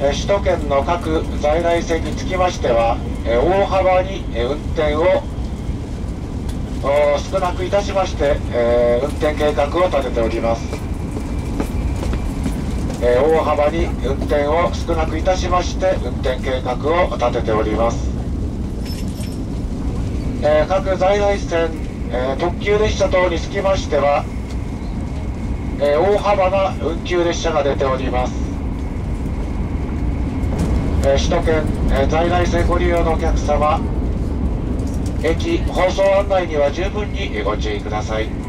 首都圏の各在来線につきましては、大幅に運転を少なくいたしまして、運転計画を立てております。大幅に運転を少なくいたしまして運転計画を立てております。各在来線、特急列車等につきましては、大幅な運休列車が出ております。首都圏、在来線ご利用のお客様、駅放送案内には十分にご注意ください。